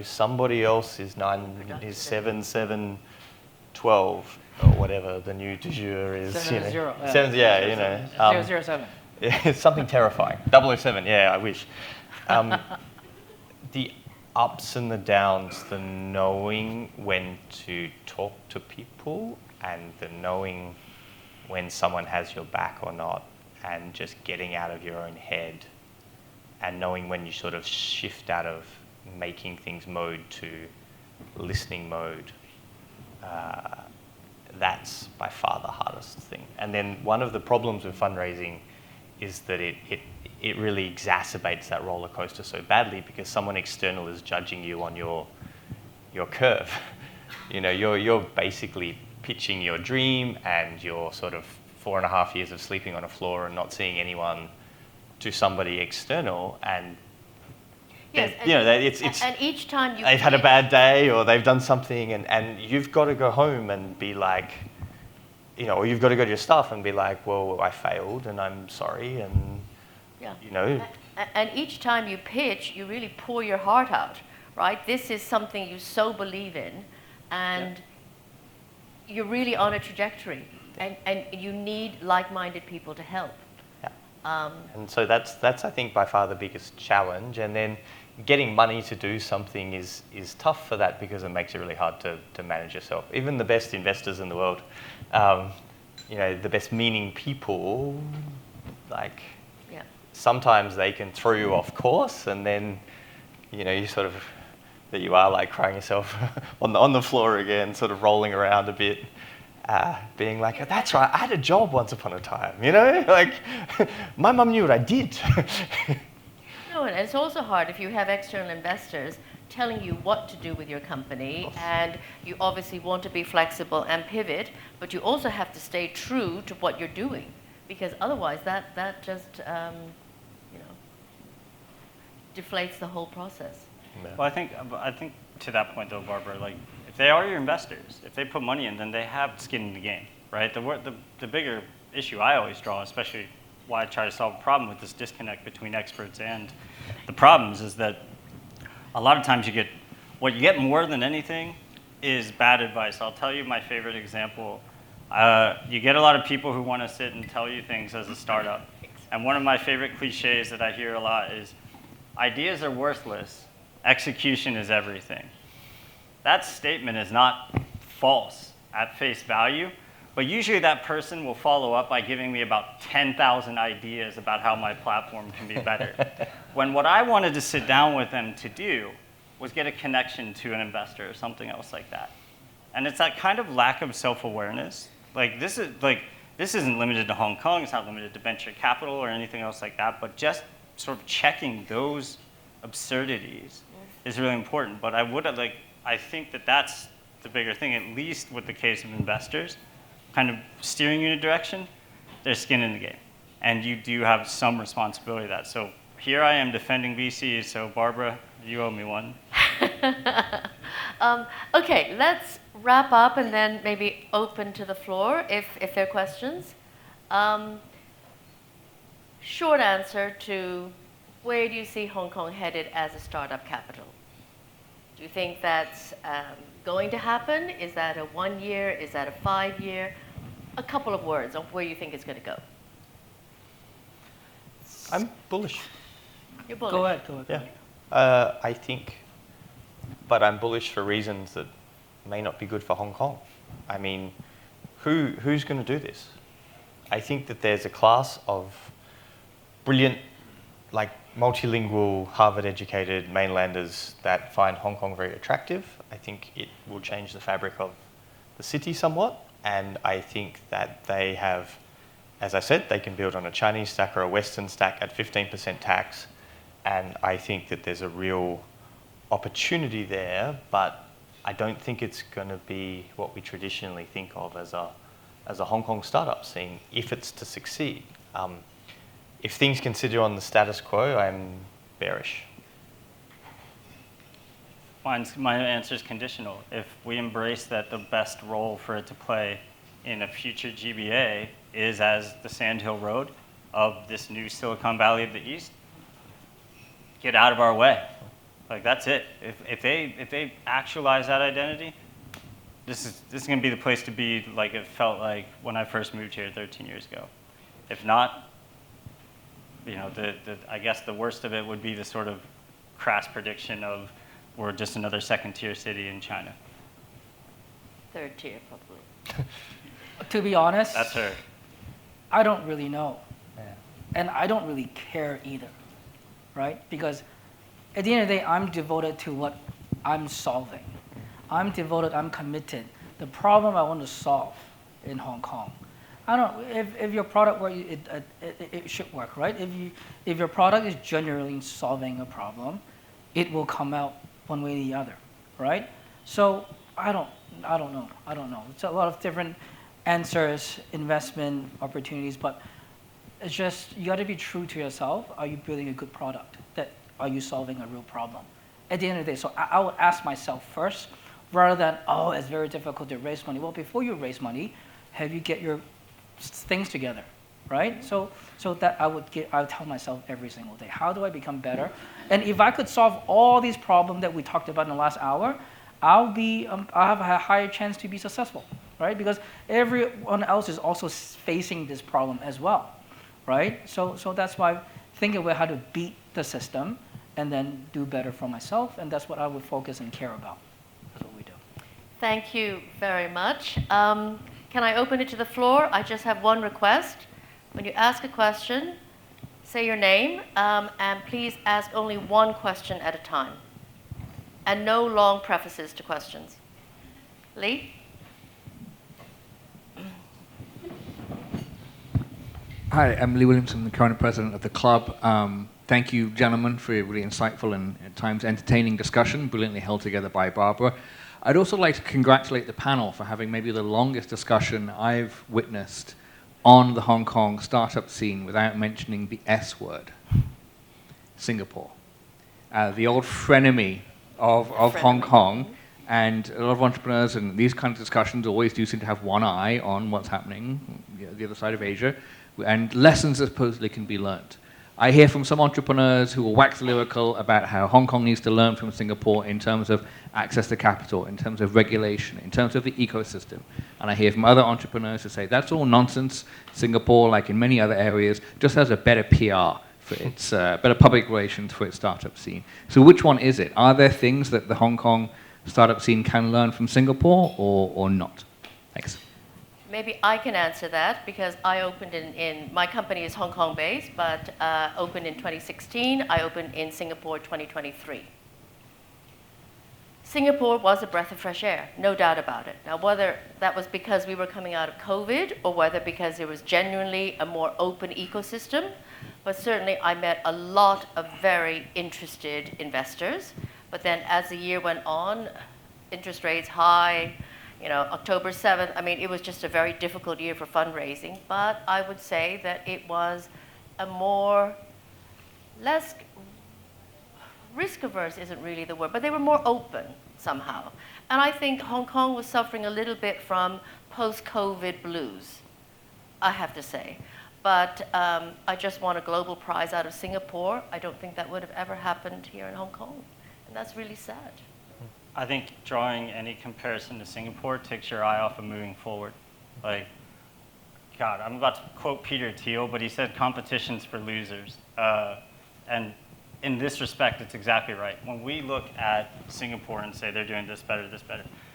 somebody else is 7, 7, 12, or whatever the new du jour is. 7, 0. 7, yeah, 007. It's something terrifying. 007, yeah, I wish. The ups and the downs, the knowing when to talk to people, and the knowing when someone has your back or not, and just getting out of your own head, and knowing when you sort of shift out of making things mode to listening mode. That's by far the hardest thing. And then one of the problems with fundraising is that it really exacerbates that roller coaster so badly, because someone external is judging you on your curve. You're basically pitching your dream and your sort of 4.5 years of sleeping on a floor and not seeing anyone to somebody external, and yes, it's and each time they've had a bad day or they've done something, and you've got to go home and be like, or you've got to go to your staff and be like, well, I failed and I'm sorry, and And each time you pitch, you really pour your heart out, right? This is something you so believe in, and you're really on a trajectory, and you need like-minded people to help. And so that's I think by far the biggest challenge. And then getting money to do something is tough for that, because it makes it really hard to manage yourself. Even the best investors in the world, the best meaning people, sometimes they can throw you off course, and then you sort of that you are crying yourself on the floor again, sort of rolling around a bit. Being like, that's right, I had a job once upon a time, my mum knew what I did. No, and it's also hard if you have external investors telling you what to do with your company, and you obviously want to be flexible and pivot, but you also have to stay true to what you're doing, because otherwise that just deflates the whole process. Yeah. Well, I think to that point though, Barbara, like if they are your investors, if they put money in, then they have skin in the game, right? The bigger issue I always draw, especially why I try to solve a problem with this disconnect between experts and the problems, is that a lot of times what you get more than anything is bad advice. I'll tell you my favorite example. You get a lot of people who want to sit and tell you things as a startup. And one of my favorite cliches that I hear a lot is, ideas are worthless, execution is everything. That statement is not false at face value, but usually that person will follow up by giving me about 10,000 ideas about how my platform can be better. When what I wanted to sit down with them to do was get a connection to an investor or something else like that. And it's that kind of lack of self-awareness. This isn't limited to Hong Kong, it's not limited to venture capital or anything else like that, but just sort of checking those absurdities is really important. But I think that that's the bigger thing, at least with the case of investors, kind of steering you in a direction. There's skin in the game. And you do have some responsibility of that. So here I am defending VCs, so Barbara, you owe me one. Okay, let's wrap up and then maybe open to the floor if there are questions. Short answer to where do you see Hong Kong headed as a startup capital? Do you think that's going to happen? Is that a 1 year? Is that a 5 year? A couple of words on where you think it's going to go. I'm bullish. You're bullish. Go ahead. Yeah. I think, but I'm bullish for reasons that may not be good for Hong Kong. I mean, who's going to do this? I think that there's a class of brilliant, multilingual, Harvard-educated mainlanders that find Hong Kong very attractive. I think it will change the fabric of the city somewhat, and I think that they have, as I said, they can build on a Chinese stack or a Western stack at 15% tax, and I think that there's a real opportunity there, but I don't think it's going to be what we traditionally think of as a Hong Kong startup scene, if it's to succeed. If things continue on the status quo, I'm bearish. My answer is conditional. If we embrace that the best role for it to play in a future GBA is as the Sandhill Road of this new Silicon Valley of the East, get out of our way. That's it. If they actualize that identity, this is going to be the place to be, like it felt like when I first moved here 13 years ago. If not, I guess the worst of it would be the sort of crass prediction of we're just another second-tier city in China. Third tier, probably. To be honest, That's her. I don't really know. Yeah. And I don't really care either, right? Because at the end of the day, I'm devoted to what I'm solving. I'm devoted, I'm committed. The problem I want to solve in Hong Kong. I don't know, if your product works, it should work, right? If your product is genuinely solving a problem, it will come out one way or the other, right? So I don't know. It's a lot of different answers, investment opportunities, but it's just, you got to be true to yourself. Are you building a good product? Are you solving a real problem? At the end of the day, so I would ask myself first, rather than, it's very difficult to raise money. Well, before you raise money, have you get your things together, right? So that I would tell myself every single day, how do I become better? And if I could solve all these problems that we talked about in the last hour, I'll have a higher chance to be successful, right? Because everyone else is also facing this problem as well, right? So that's why thinking about how to beat the system and then do better for myself, and that's what I would focus and care about. That's what we do. Thank you very much. Can I open it to the floor? I just have one request. When you ask a question, say your name, and please ask only one question at a time. And no long prefaces to questions. Lee? Hi, I'm Lee Williamson, the current president of the club. Thank you, gentlemen, for a really insightful and at times entertaining discussion, brilliantly held together by Barbara. I'd also like to congratulate the panel for having maybe the longest discussion I've witnessed on the Hong Kong startup scene without mentioning the S word, Singapore. The old frenemy of Hong Kong, and a lot of entrepreneurs and these kind of discussions always do seem to have one eye on what's happening the other side of Asia, and lessons that supposedly can be learned. I hear from some entrepreneurs who will wax lyrical about how Hong Kong needs to learn from Singapore in terms of access to capital, in terms of regulation, in terms of the ecosystem. And I hear from other entrepreneurs who say that's all nonsense. Singapore, like in many other areas, just has a better PR for its, better public relations for its startup scene. So which one is it? Are there things that the Hong Kong startup scene can learn from Singapore or not? Thanks. Maybe I can answer that because I opened in my company is Hong Kong based, but opened in 2016. I opened in Singapore 2023. Singapore was a breath of fresh air, no doubt about it. Now, whether that was because we were coming out of COVID or whether because there was genuinely a more open ecosystem, but certainly I met a lot of very interested investors. But then as the year went on, interest rates high, October 7th, I mean, it was just a very difficult year for fundraising, but I would say that it was a less risk averse isn't really the word, but they were more open somehow. And I think Hong Kong was suffering a little bit from post-COVID blues, I have to say. But I just won a global prize out of Singapore. I don't think that would have ever happened here in Hong Kong. And that's really sad. I think drawing any comparison to Singapore takes your eye off of moving forward. Like, God, I'm about to quote Peter Thiel, but he said competition's for losers. And in this respect, it's exactly right. When we look at Singapore and say they're doing this better,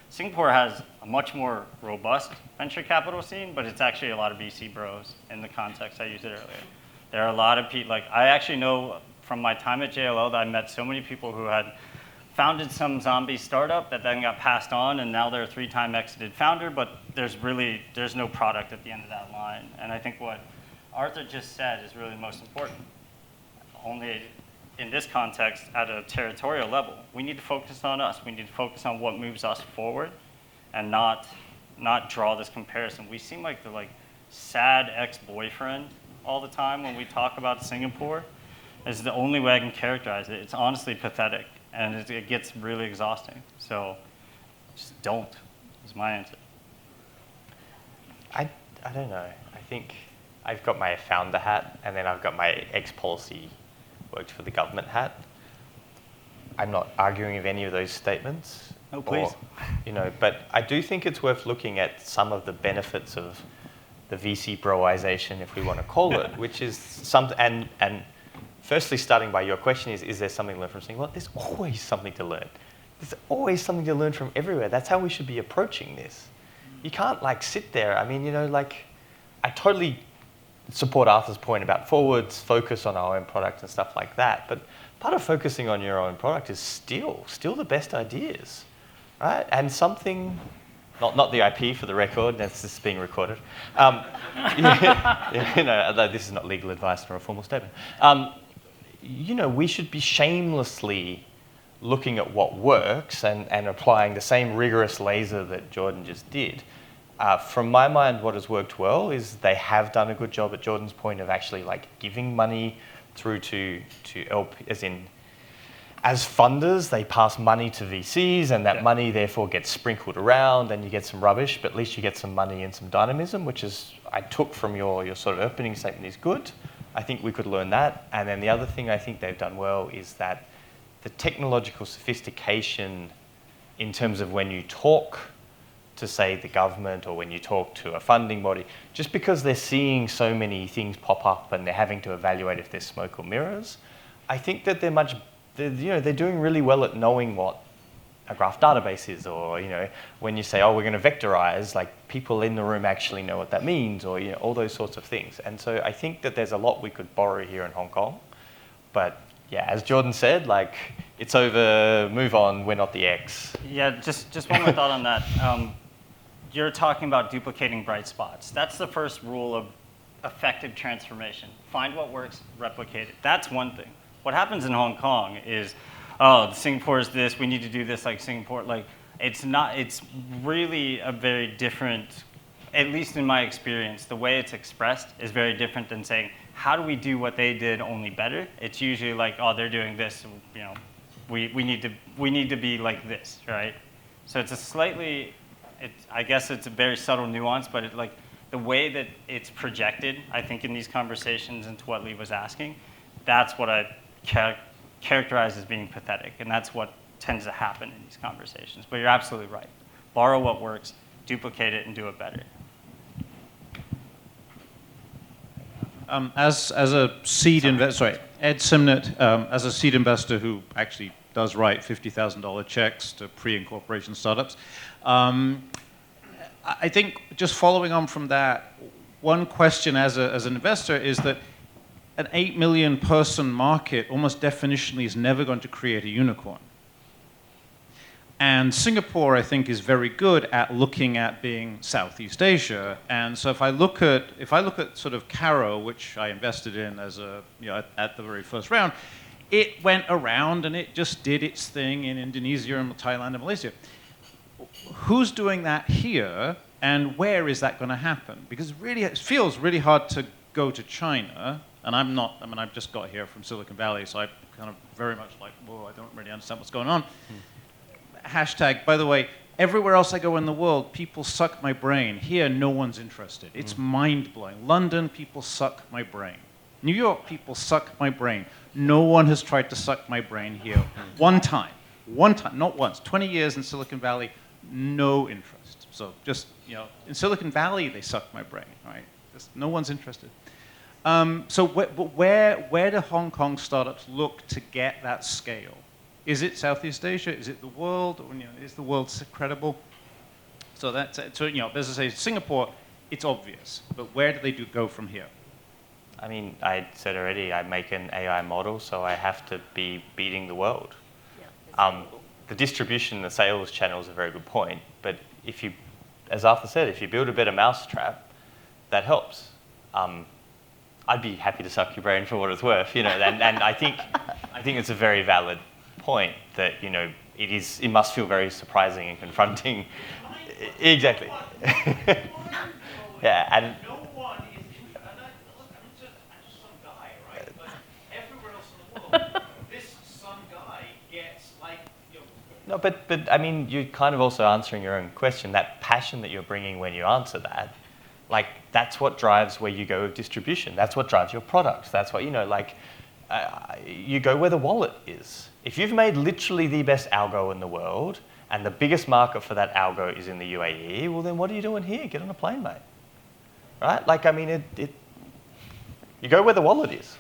Singapore has a much more robust venture capital scene, but it's actually a lot of VC bros in the context I used it earlier. There are a lot of people, like I actually know from my time at JLL that I met so many people who had founded some zombie startup that then got passed on, and now they're a 3-time exited founder, but there's no product at the end of that line. And I think what Arthur just said is really the most important. Only in this context, at a territorial level, we need to focus on us. We need to focus on what moves us forward and not draw this comparison. We seem like the sad ex-boyfriend all the time when we talk about Singapore. It's the only way I can characterize it. It's honestly pathetic. And it gets really exhausting. So just don't, is my answer. I don't know. I think I've got my founder hat, and then I've got my ex-policy worked for the government hat. I'm not arguing with any of those statements. No, please. But I do think it's worth looking at some of the benefits of the VC broization, if we want to call it, which is and firstly, starting by your question is there something to learn from Singapore? There's always something to learn. There's always something to learn from everywhere. That's how we should be approaching this. You can't sit there. I mean, I totally support Arthur's point about forwards, focus on our own product and stuff like that. But part of focusing on your own product is still the best ideas, right? And something, not the IP for the record, that's just being recorded. This is not legal advice nor a formal statement. We should be shamelessly looking at what works and applying the same rigorous laser that Jordan just did. From my mind, what has worked well is they have done a good job, at Jordan's point, of actually giving money through to LP, as funders, they pass money to VCs, and that money therefore gets sprinkled around, and you get some rubbish, but at least you get some money and some dynamism, which is, I took from your sort of opening statement, is good. I think we could learn that. And then the other thing I think they've done well is that the technological sophistication in terms of when you talk to, say, the government or when you talk to a funding body, just because they're seeing so many things pop up and they're having to evaluate if there's smoke or mirrors, I think that they're doing really well at knowing what a graph database is, or when you say, oh, we're going to vectorize, people in the room actually know what that means, or all those sorts of things. And so I think that there's a lot we could borrow here in Hong Kong. But yeah, as Jordan said, it's over, move on, we're not the X. Yeah, just one more thought on that. You're talking about duplicating bright spots. That's the first rule of effective transformation. Find what works, replicate it. That's one thing. What happens in Hong Kong is, oh, Singapore is this, we need to do this like Singapore. Like, it's not, it's really a very different, at least in my experience, the way it's expressed is very different than saying, how do we do what they did only better? It's usually like, oh, they're doing this, you know, we need to be like this, right? So it's a slightly, I guess it's a very subtle nuance, but it, like, the way that it's projected, I think, in these conversations and to what Lee was asking, that's what I characterize as being pathetic, and that's what tends to happen in these conversations. But you're absolutely right. Borrow what works, duplicate it, and do it better. As a seed investor, Ed Simnett, as a seed investor who actually does write $50,000 checks to pre-incorporation startups, I think just following on from that, one question as an investor is that an 8 million person market almost definitionally is never going to create a unicorn. And Singapore, I think, is very good at looking at being Southeast Asia. And so if I look at sort of Caro, which I invested in as a, you know, at the very first round, it went around and it just did its thing in Indonesia and Thailand and Malaysia. Who's doing that here, and where is that going to happen? Because really, it feels really hard to go to China, and I'm not, I mean, I've just got here from Silicon Valley, so I'm kind of very much like, whoa, I don't really understand what's going on. Hashtag, by the way, everywhere else I go in the world, people suck my brain. Here, no one's interested. It's mind-blowing. London, people suck my brain. New York, people suck my brain. No one has tried to suck my brain here. One time, not once. 20 years in Silicon Valley, no interest. So just, you know, in Silicon Valley, they suck my brain, right? Just, no one's interested. So where do Hong Kong startups look to get that scale? Is it Southeast Asia? Is it the world? Or, you know, is the world credible? So that's, so, you know, as I say, Singapore, it's obvious. But where do they go from here? I mean, I said already, I make an AI model, so I have to be beating the world. Yeah, the distribution, the sales channel is a very good point. But if you, as Arthur said, if you build a better mousetrap, that helps. I'd be happy to suck your brain for what it's worth, you know. And I think it's a very valid point that, you know, it must feel very surprising and confronting. Exactly. Yeah, and No one is, I'm just some guy, right? But everywhere else in the world, this some guy gets like, you know. no, but I mean, you're kind of also answering your own question. That passion that you're bringing when you answer that, like, that's what drives where you go with distribution. That's what drives your products. That's what, you know, like, you go where the wallet is. If you've made literally the best algo in the world, and the biggest market for that algo is in the UAE, well, then what are you doing here? Get on a plane, mate. Right? Like, I mean, you go where the wallet is.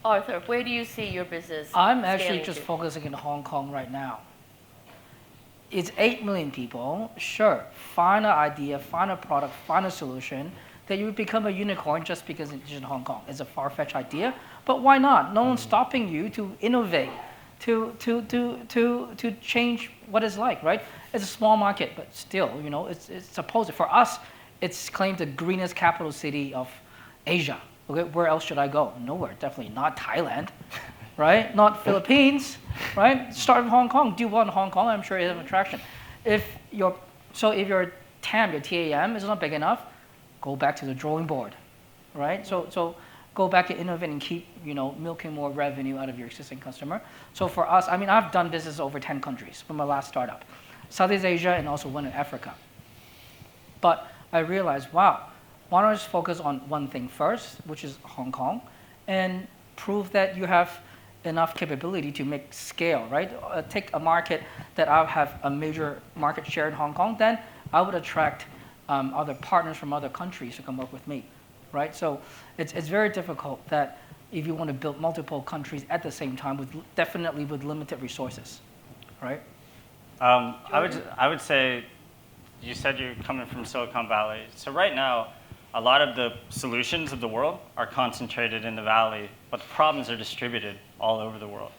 Arthur, where do you see your business I'm actually scaling just to? focusing in Hong Kong right now. It's 8 million people. Sure, find an idea, find a product, find a solution that you would become a unicorn just because it's in Hong Kong. It's a far-fetched idea, but why not? No one's stopping you to innovate, to change what it's like, right? It's a small market, but still, you know, it's supposed to, for us, it's claimed the greenest capital city of Asia. Okay, where else should I go? Nowhere, definitely not Thailand, right? Not Philippines, right? Start in Hong Kong, do well in Hong Kong, I'm sure it has an attraction. If your TAM, your TAM is not big enough, go back to the drawing board, right? So go back to innovate and keep, you know, milking more revenue out of your existing customer. So for us, I mean, I've done business over 10 countries from my last startup, Southeast Asia and also one in Africa. But I realized, wow, why don't I just focus on one thing first, which is Hong Kong, and prove that you have enough capability to make scale, right? Take a market that I have a major market share in Hong Kong, then I would attract other partners from other countries to come work with me, right? So it's very difficult that if you want to build multiple countries at the same time, definitely with limited resources, right? I would say, you said you're coming from Silicon Valley. So right now, a lot of the solutions of the world are concentrated in the Valley, but the problems are distributed all over the world.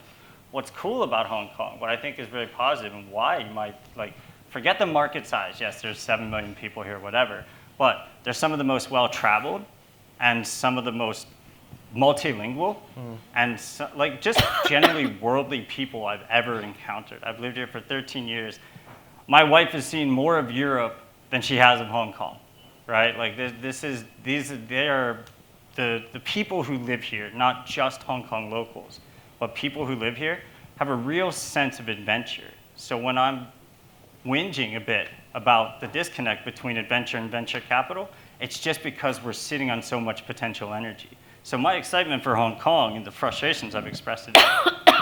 What's cool about Hong Kong, what I think is very positive and why you might, like, forget the market size. Yes, there's 7 million people here, whatever, but they're some of the most well-traveled and some of the most multilingual and like just generally worldly people I've ever encountered. I've lived here for 13 years. My wife has seen more of Europe than she has of Hong Kong, right? Like they are the people who live here, not just Hong Kong locals, but people who live here have a real sense of adventure. So when I'm whinging a bit about the disconnect between adventure and venture capital, it's just because we're sitting on so much potential energy. So my excitement for Hong Kong and the frustrations I've expressed today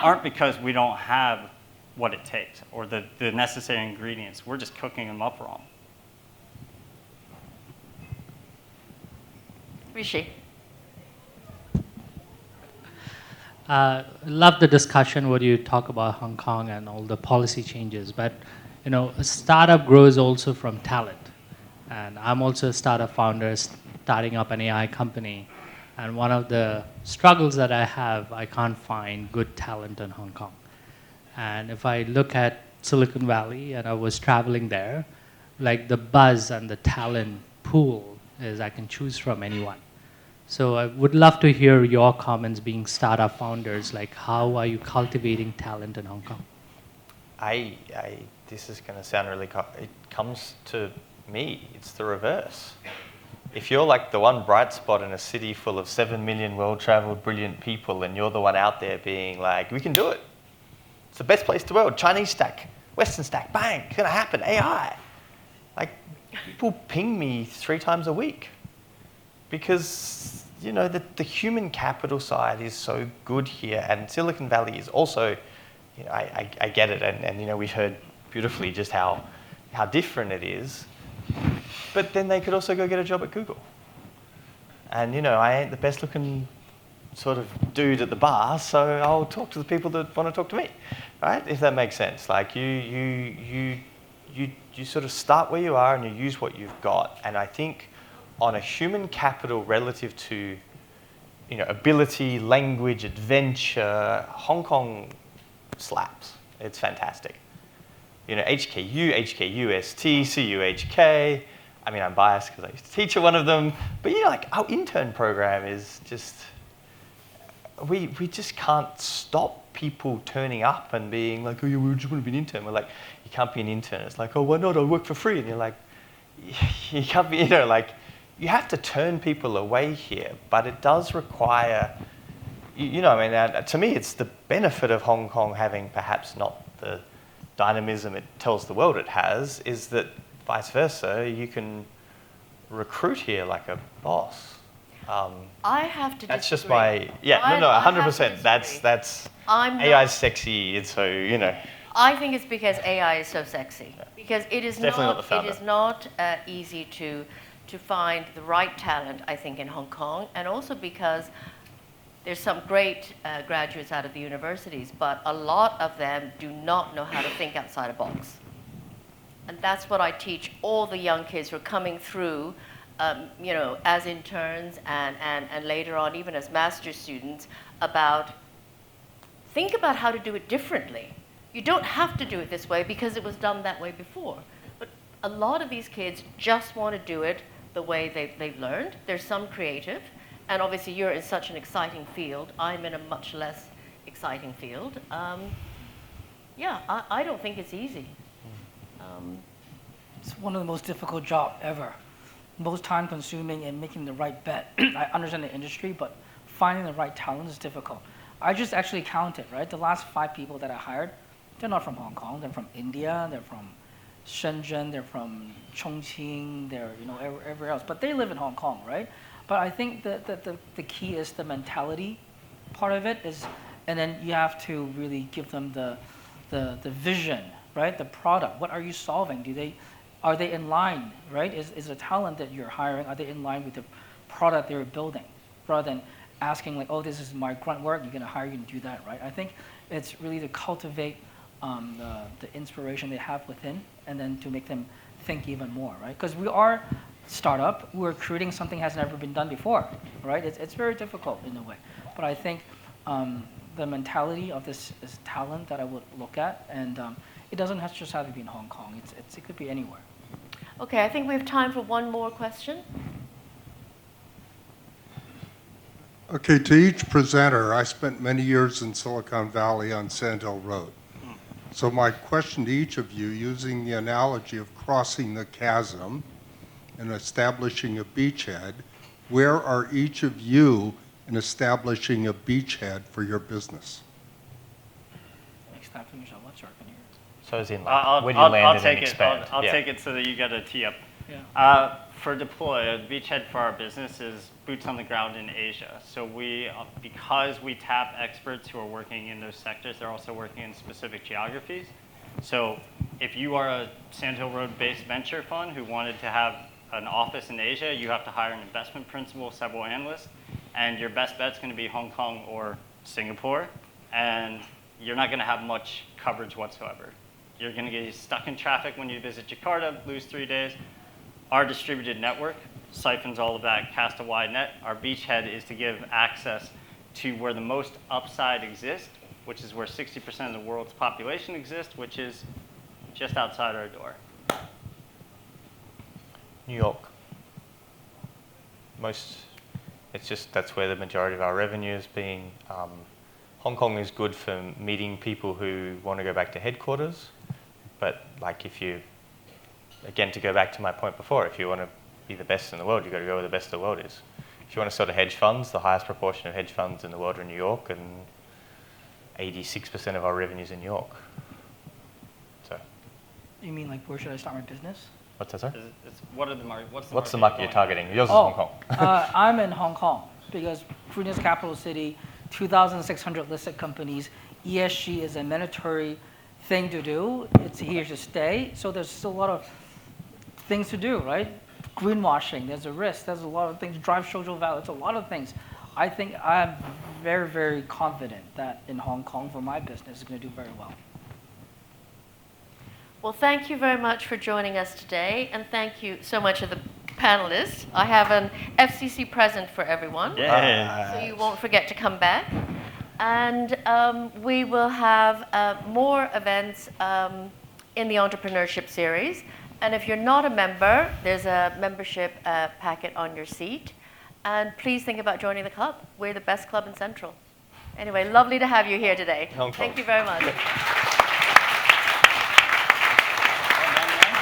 aren't because we don't have what it takes or the necessary ingredients. We're just cooking them up wrong. Rishi. Love the discussion what you talk about Hong Kong and all the policy changes, but a startup grows also from talent. And I'm also a startup founder starting up an AI company. And one of the struggles that I have, I can't find good talent in Hong Kong. And if I look at Silicon Valley and I was traveling there, like the buzz and the talent pool is I can choose from anyone. So I would love to hear your comments being startup founders, like how are you cultivating talent in Hong Kong? This is going to sound really, it comes to me, it's the reverse. If you're like the one bright spot in a city full of 7 million well-traveled, brilliant people, and you're the one out there being like, we can do it. It's the best place in the world. Chinese stack, Western stack, bang, it's going to happen, AI. Like, people ping me 3 times a week because, the human capital side is so good here, and Silicon Valley is also, I get it, and we've heard beautifully just how different it is. But then they could also go get a job at Google. And, I ain't the best looking sort of dude at the bar, so I'll talk to the people that want to talk to me, right? If that makes sense. Like you sort of start where you are and you use what you've got. And I think on a human capital relative to, ability, language, adventure, Hong Kong slaps. It's fantastic. HKU, HKUST, CUHK. I mean, I'm biased because I used to teach at one of them. But, our intern program is just, we just can't stop people turning up and being like, oh, yeah, we just want to be an intern. We're like, you can't be an intern. It's like, oh, why not? I'll work for free. And you're like, you can't be, you have to turn people away here. But it does require, to me, it's the benefit of Hong Kong having perhaps not the dynamism it tells the world it has, is that vice versa, you can recruit here like a boss. I have to That's disagree. just my, 100%. That's AI's sexy, it's so, I think it's because AI is so sexy. Because it is definitely not the founder. It is not easy to find the right talent, I think, in Hong Kong, and also because there's some great graduates out of the universities, but a lot of them do not know how to think outside a box. And that's what I teach all the young kids who are coming through, as interns and later on even as master's students, think about how to do it differently. You don't have to do it this way because it was done that way before. But a lot of these kids just want to do it the way they've learned. There's some creative. And obviously, you're in such an exciting field. I'm in a much less exciting field. I don't think it's easy. It's one of the most difficult jobs ever. Most time-consuming and making the right bet. I understand the industry, but finding the right talent is difficult. I just actually counted, right? The last 5 people that I hired, they're not from Hong Kong. They're from India. They're from Shenzhen. They're from Chongqing. They're everywhere else. But they live in Hong Kong, right? But I think that the key is the mentality part of it is, and then you have to really give them the vision, right? The product. What are you solving? Are they in line, right? Is the talent that you're hiring, are they in line with the product they're building? Rather than asking like, oh, this is my grunt work, you're gonna hire you to do that, right? I think it's really to cultivate the inspiration they have within, and then to make them think even more, right? Because we are startup, we're creating something has never been done before, right? It's very difficult in a way. But I think the mentality of this is talent that I would look at, and it doesn't just have to be in Hong Kong. It could be anywhere. Okay, I think we have time for one more question. Okay, to each presenter, I spent many years in Silicon Valley on Sand Hill Road. So my question to each of you, using the analogy of crossing the chasm and establishing a beachhead, where are each of you in establishing a beachhead for your business? Next time, Michelle, let's start in here. So as in, like, where do you land and then expand? I'll take it so that you get a tee up. Yeah. For Deploy, a beachhead for our business is boots on the ground in Asia. So we, because we tap experts who are working in those sectors, they're also working in specific geographies. So if you are a Sand Hill Road-based venture fund who wanted to have an office in Asia, you have to hire an investment principal, several analysts, and your best bet's going to be Hong Kong or Singapore, and you're not going to have much coverage whatsoever. You're going to get stuck in traffic when you visit Jakarta, lose 3 days. Our distributed network siphons all of that, cast a wide net. Our beachhead is to give access to where the most upside exists, which is where 60% of the world's population exists, which is just outside our door. New York. It's just, that's where the majority of our revenue is being. Hong Kong is good for meeting people who want to go back to headquarters, but like if you, again, to go back to my point before, if you want to be the best in the world, you've got to go where the best of the world is. If you want to sort of hedge funds, the highest proportion of hedge funds in the world are in New York, and 86% of our revenue is in New York. So. You mean like where should I start my business? What's that, sorry? What's the market you're targeting? Yours is Oh, Hong Kong. I'm in Hong Kong because Korea's capital city, 2,600 listed companies. ESG is a mandatory thing to do. It's here to stay. So there's still a lot of things to do, right? Greenwashing, there's a risk. There's a lot of things. Drive social value. It's a lot of things. I think I'm very, very confident that in Hong Kong for my business is going to do very well. Well, thank you very much for joining us today, and thank you so much to the panelists. I have an FCC present for everyone, so you won't forget to come back. And we will have more events in the entrepreneurship series. And if you're not a member, there's a membership packet on your seat. And please think about joining the club. We're the best club in Central. Anyway, lovely to have you here today. Thank you very much.